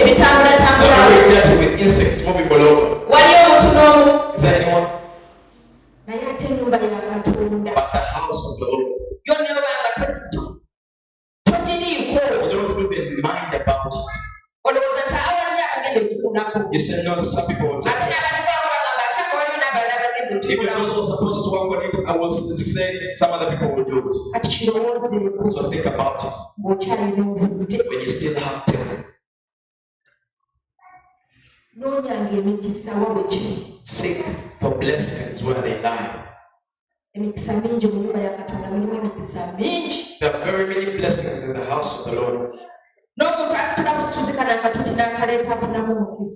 Not very dirty with insects moving all over. Is there anyone? But the house of the Lord. You don't even mind about it. You say no, some people will take it. Even those who are supposed to work on it, I was saying some other people will do it. So think about it when you still have time. Seek for blessings where they lie. There are very many blessings in the house of the Lord.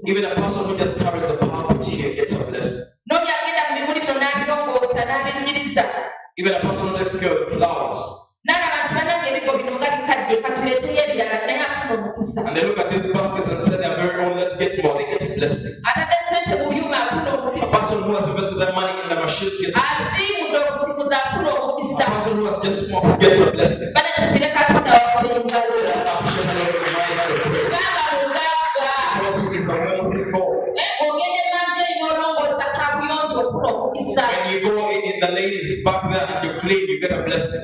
Even a person who just carries the pulpit here gets a blessing. Even a person who takes care of the flowers. And they look at these baskets and say they're very old, let's get more, they get a blessing. A person who has invested their money in the machines gets a blessing. A person who has just smoked gets a blessing. When you go in the ladies back there and you clean, you get a blessing.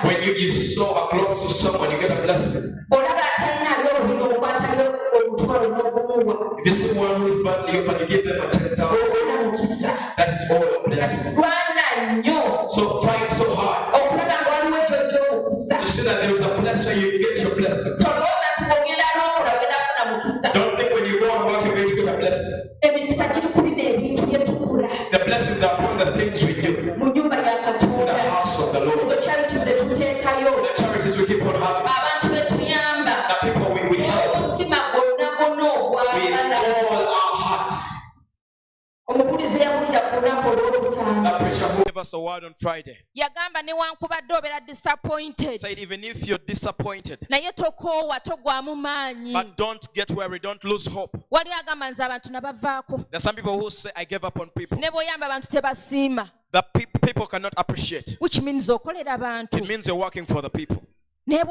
When you sew a clothes to someone, you get a blessing. If you see one who is badly off and you give them a 10,000, that is all a blessing. So fight so hard to see that there is a blessing, you get your blessing. Don't think when you go and work you're going to get a blessing. The blessings are upon the things we do in the house of the Lord. The charities we keep on having. The people we help with all our hearts. The preacher who gave us a word on Friday said even if you're disappointed, but don't get worried, don't lose hope. There are some people who say I gave up on people. The people cannot appreciate. Which means It means you're working for the people. But if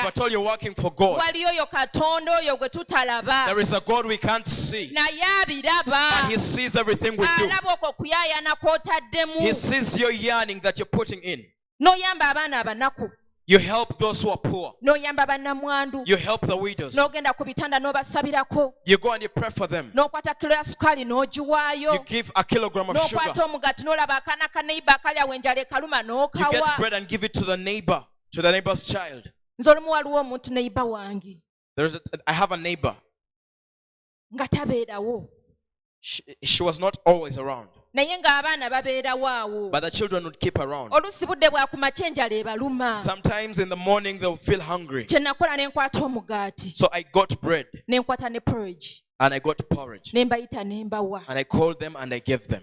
at all you're working for God, there is a God we can't see, but He sees everything we do. He sees your yearning that you're putting in. You help those who are poor. You help the widows. You go and you pray for them. You give a kilogram of sugar. You get bread and give it to the neighbor, to the neighbor's child. I have a neighbor. She was not always around, but the children would keep around. Sometimes in the morning they'll feel hungry. So I got bread and I got porridge and I called them and I gave them.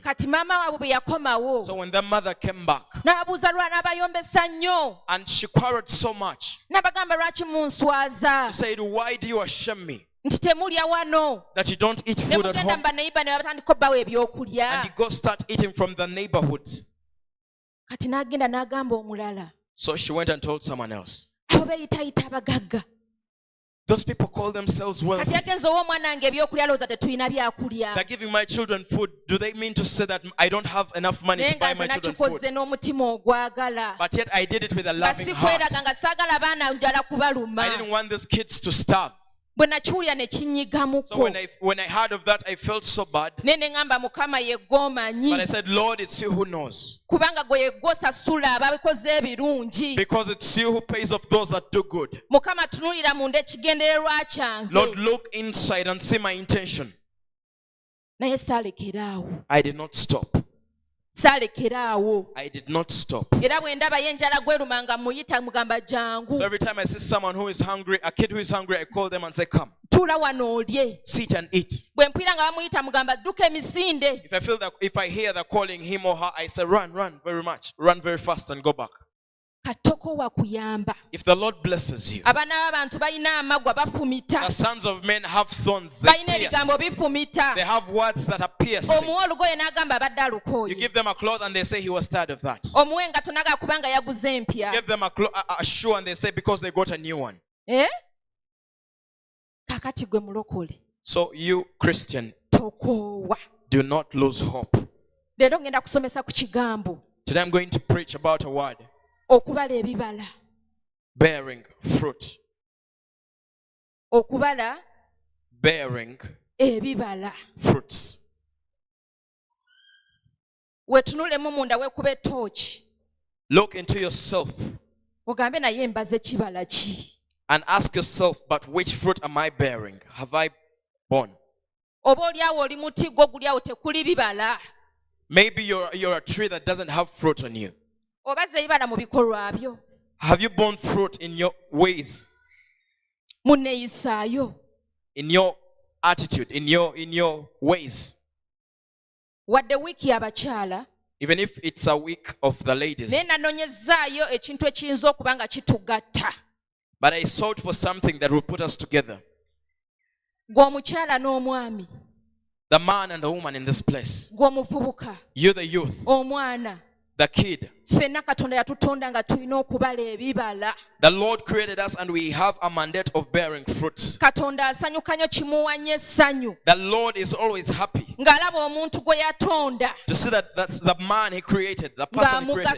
So when their mother came back and she quarreled so much, she said, why do you shame me that you don't eat food at home? And you go start eating from the neighborhood. So she went and told someone else. Those people call themselves wealthy. They're giving my children food. Do they mean to say that I don't have enough money to buy my children food? But yet I did it with a loving heart. I didn't want these kids to starve. So when I heard of that, I felt so bad. But I said, Lord, it's you who knows. Because it's you who pays off those that do good. Lord, look inside and see my intention. I did not stop. I did not stop. So every time I see someone who is hungry, a kid who is hungry, I call them and say, come, sit and eat. If I hear they're calling him or her, I say, run very much, run very fast and go back. If the Lord blesses you, the sons of men have thorns, they have words that are piercing. You give them a cloth and they say he was tired of that. You give them a shoe and they say because they got a new one. So you, Christian, do not lose hope. Today I'm going to preach about a word. Bearing fruit. Bearing fruits. Look into yourself and ask yourself, but which fruit am I bearing? Have I borne? Maybe you're a tree that doesn't have fruit on you. Have you borne fruit in your ways? In your attitude, in your ways? Even if it's a week of the ladies. But I sought for something that will put us together. The man and the woman in this place. You the youth. The kid. The Lord created us and we have a mandate of bearing fruits. The Lord is always happy to see that that's the man he created, the person he created,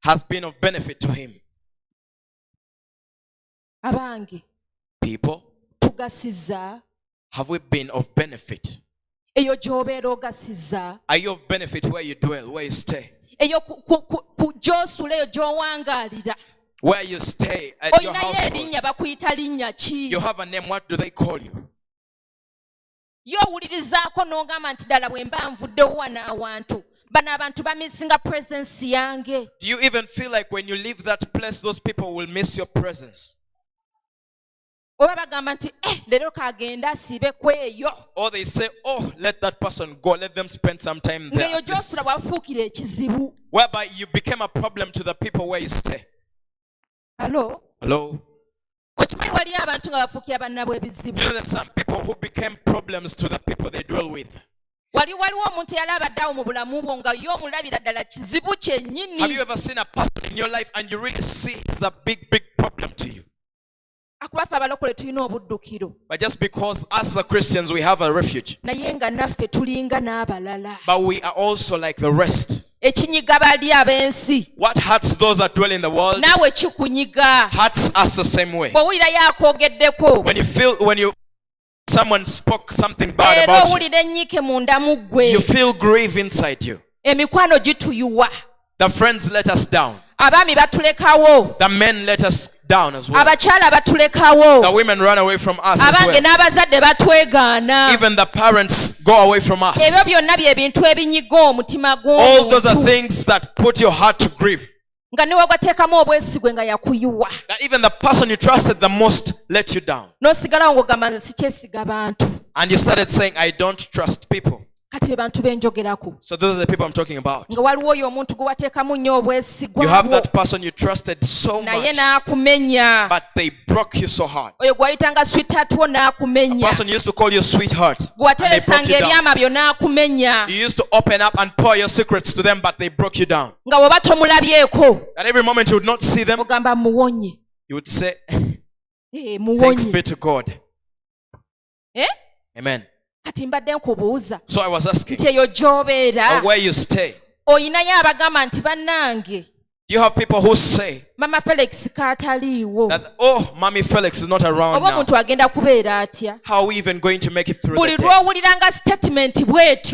has been of benefit to him. People, have we been of benefit? Are you of benefit where you dwell, where you stay? Where you stay at your household. You have a name, what do they call you? Do you even feel like when you leave that place, those people will miss your presence? Or they say, oh, let that person go, let them spend some time there. Whereby you became a problem to the people where you stay. Hello? You know that some people who became problems to the people they dwell with. Have you ever seen a person in your life and you really see it's a big problem to you? But just because as the Christians we have a refuge, but we are also like the rest. What hurts those that dwell in the world hurts us the same way. When someone spoke something bad about you feel grief inside you. The friends let us down. The men let us down as well. The women run away from us as well. Even the parents go away from us. All those are things that put your heart to grief. That even the person you trusted the most let you down. And you started saying, I don't trust people. So those are the people I'm talking about. You have that person you trusted so much, but they broke you so hard. A person used to call you sweetheart, and they broke you down. You used to open up and pour your secrets to them, but they broke you down. At every moment you would not see them, you would say, thanks be to God. Amen. So I was asking, where you stay, do you have people who say that, oh, Mommy Felix is not around now. How are we even going to make it through the day?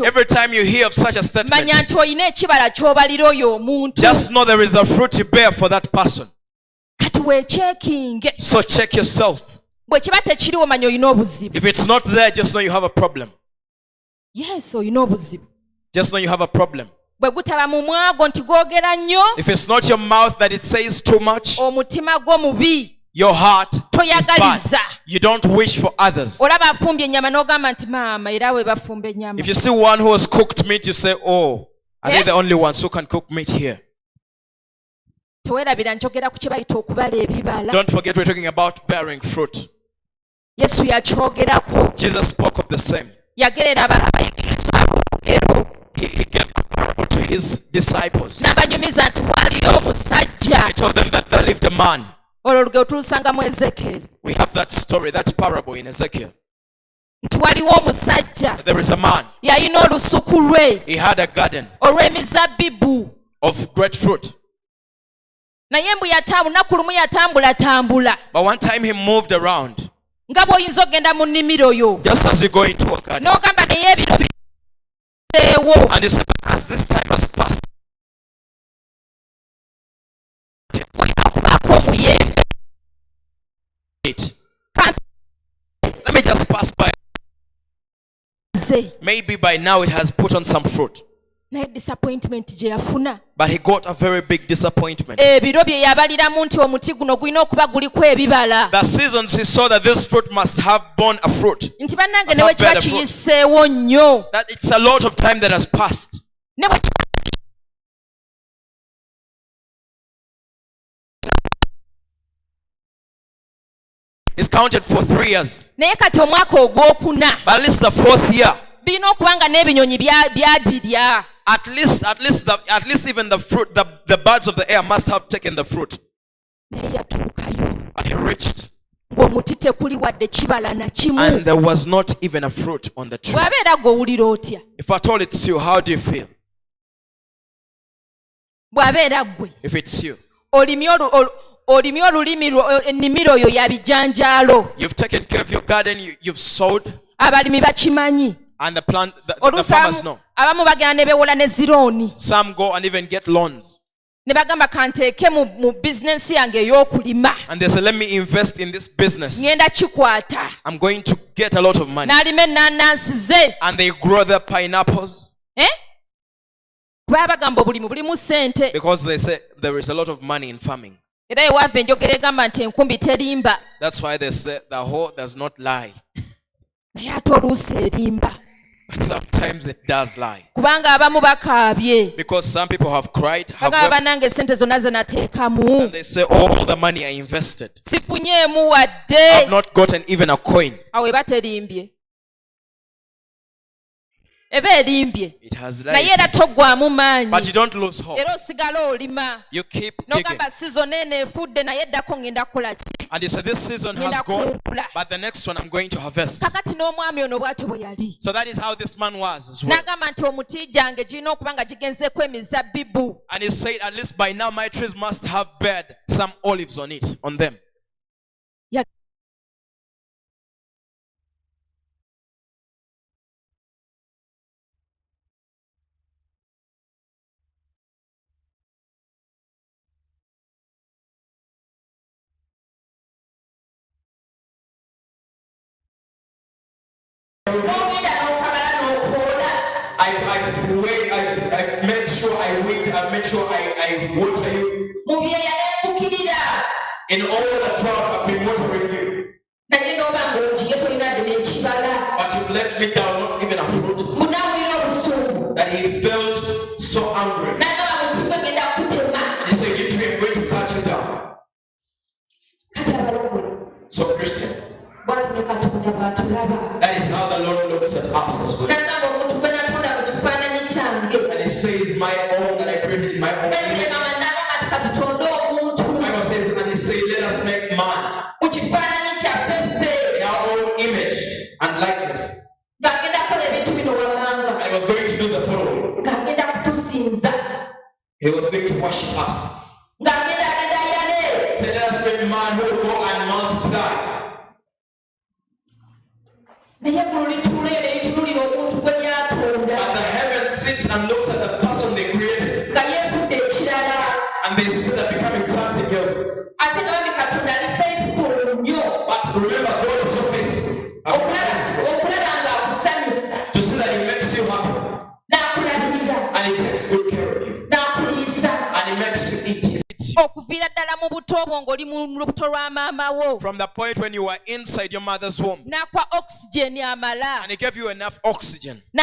Every time you hear of such a statement, just know there is a fruit you bear for that person. So check yourself. If it's not there, just know you have a problem. Yes, just know you have a problem. If it's not your mouth that it says too much, your heart is bad. You don't wish for others. If you see one who has cooked meat, you say, oh, are they the only ones who can cook meat here? Don't forget we're talking about bearing fruit. Jesus spoke of the same. He gave a parable to his disciples. He told them that there lived a man. We have that story, that parable in Ezekiel. There is a man. He had a garden of great fruit. But one time he moved around. Just as you go into a garden. And he said, as this time has passed, let me just pass by. Maybe by now it has put on some fruit. But he got a very big disappointment. The seasons he saw that this fruit must have borne a fruit. That it's a lot of time that has passed. It's counted for 3 years. But at least the 4th year. At least even the fruit, the birds of the air must have taken the fruit. And he reached. And there was not even a fruit on the tree. If at all it's you, how do you feel? If it's you. You've taken care of your garden, you've sowed. And the farmers know. Some go and even get loans. And they say, let me invest in this business. I'm going to get a lot of money. And they grow their pineapples. Because they say there is a lot of money in farming. That's why they say the hoe does not lie. But sometimes it does lie. Because some people have cried, have wept, and they say, oh, all the money I invested, I've not gotten even a coin. It has light. But you don't lose hope. You keep digging. And you say, this season has gone, but the next one I'm going to harvest. So that is how this man was as well. And he said, at least by now my trees must have bared some olives on them. I made sure I wait. I made sure I water you. In all the drought, I've been watering you. But you've let me down, not even a fruit. That he felt so angry. He said, "You tree, I'm going to cut you down." So Christians, that is how the Lord looks at us as well. And he says, my own that I created in my own image. The Bible says, and he said, let us make man in our own image and likeness. And he was going to do the following. He was going to worship us. Say, let us make man who will go and multiply. But the heaven sits and looks at the person they created. And they see that becoming something else. But remember, God is so faithful. To see that he makes you happy. And he takes good care of you. And he makes you eat. From the point when you were inside your mother's womb, and he gave you enough oxygen. He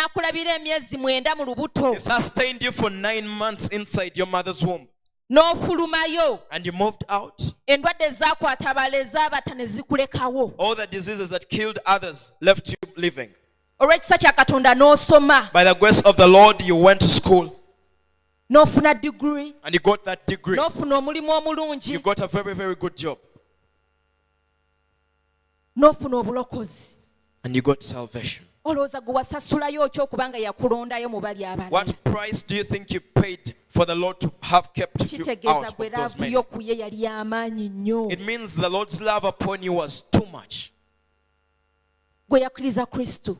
sustained you for 9 months inside your mother's womb. n'ofulumayo and you moved out. endwadde zaakwata abaleeza abata ne zikulekawo All the diseases that killed others left you living. olw'ekisa kya Katonda n'osoma By the grace of the Lord, you went to school n'ofuna degree and you got that degree. n'ofuna omulimu You omulungi got a very, very good job n'ofuna obulokozi and you got salvation. olowooza gwe wasasulayo otya okubanga yakulondayo mu bali abalala What price do you think you paid for the Lord to have kept you kitegeeza out gwe of those laavu men? yo ku ye yali y'amaanyi nnyo It means the Lord's love upon you was too much. gwe yakkiriza kristo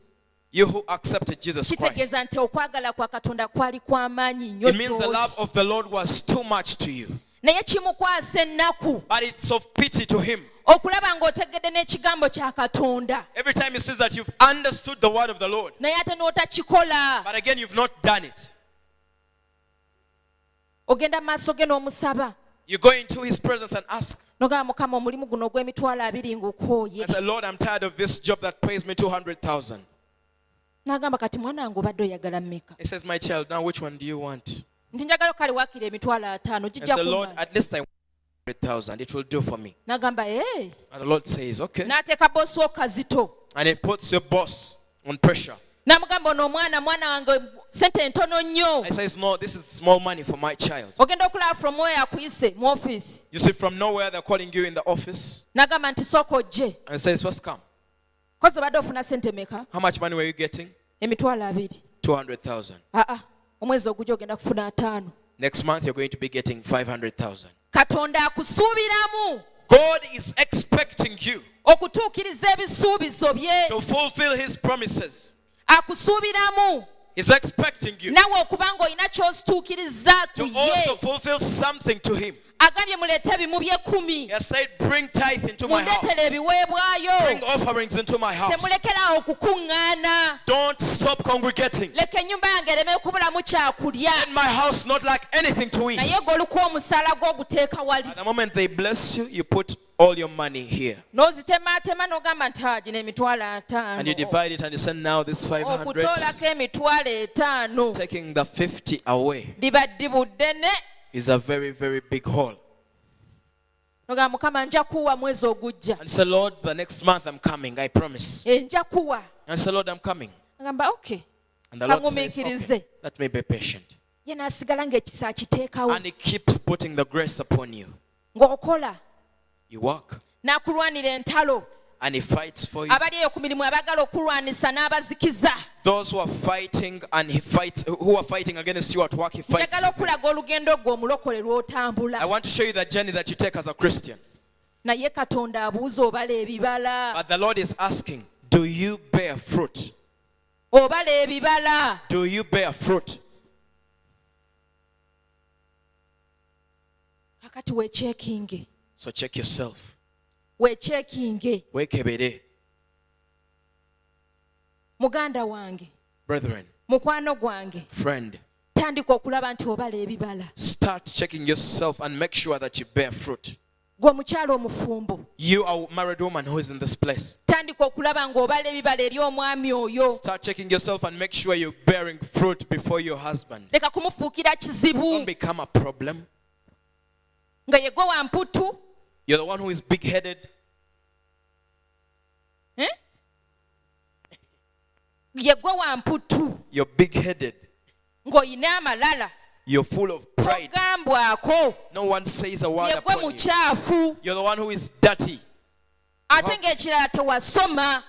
You who accepted Jesus Christ. kitegeeza nti okwagala kwa Katonda kwali kw'amaanyi nnyo It means the love of the Lord was too much to you. naye kimukwasa ennaku But it's of pity to him. okulaba ng'otegedde n'ekigambo kya Katonda Every time he says that you've understood the word of the Lord, naye ate n'otakikola but again you've not done it. ogenda mu maaso ge n'omusaba You go into his presence and ask. n'ogamba Mukama omulimu guno ogw'emitwalo 20 ng'okooye I say, Lord, I'm tired of this job that pays me 200,000. n'agamba kati mwana wange obadde oyagala mmeka He says, my child, now which one do you want? nti njagala kale waakira emitwalo 5 I gijja say, Lord, kummala at least I want 100,000. It will do for me. n'agamba And the Lord says, okay. n'ateeka boosi wo kazito And he puts your boss on pressure. n'amugamba ono mwana wange sente ntono nnyo He says, no, this is small money for my child. ogenda okulaba from where akuyise mu office You see, from nowhere, they're calling you in the office. n'agamba nti sooka ojje And he says, first come. kozi obadde ofuna sente meka How much money were you getting? emitwalo 20 200,000. omwezi ogujja ogenda kufuna 5 Next month, you're going to be getting 500,000. Katonda akusuubiramu God is expecting you okutuukiriza ebisuubizo bye to fulfill his promises. akusuubiramu He's expecting you nawe okuba ng'olina ky'osituukiriza ku to ye also fulfill something to him. agambye muleete ebimu by'ekkumi He has said, bring tithe into my house. mundeetere ebiweebwayo Bring offerings into my house. temulekerawo okukuŋŋaana Don't stop congregating. leka ennyumba yange ereme kubulamu kyakulya Let my house not lack anything to eat. naye g'olikuwa omusaala gw'oguteeka wali At the moment they bless you, you put all your money here. n'ozitemaatema n'ogamba nti gino emitwalo And you 5 divide it and you say, now this 500, okutoolako emitwalo 5 taking the 50 away liba ddibu ddene is a very, very big hole. n'ogamba Mukama nja kuwa mwezi ogujja And say, Lord, the next month I'm coming, I promise. nja kuwa And say, Lord, I'm coming. agamba okay And the Lord says, kaŋŋumiikirize okay, let me be patient. ye n'asigala ng'ekisa akiteekawo And he keeps putting the grace upon you. ng'okola You work n'akulwanira entalo and he fights for you. abali eyo ku mirimu abagala okulwanisa n'abazikiza Those who are fighting and he fights, who are fighting against you at work, he fights. njagala okulaga olugendo gwe omulokole lw'otambula I want to show you the journey that you take as a Christian. naye Katonda abuuza obala ebibala But the Lord is asking, do you bear fruit? obala ebibala Do you bear fruit? kakati weekyekinge So check yourself. weekyekinge Wekebere. muganda wange Brethren, mukwano gwange friend, tandika okulaba nti obala ebibala start checking yourself and make sure that you bear fruit. gwe omukyala omufumbo You are a married woman who is in this place. tandika okulaba ng'obala ebibala eri omwami oyo Start checking yourself and make sure you're bearing fruit before your husband. leka kumufuukira kizibu Don't become a problem. nga ye gwe wamputu You're the one who is big-headed. ye gwe wamputu You're big-headed. ng'olina amalala You're full of pride. togambwako No one says a word ye gwe upon you. mukyafu You're the one who is dirty. ate ng'ekirala tewasoma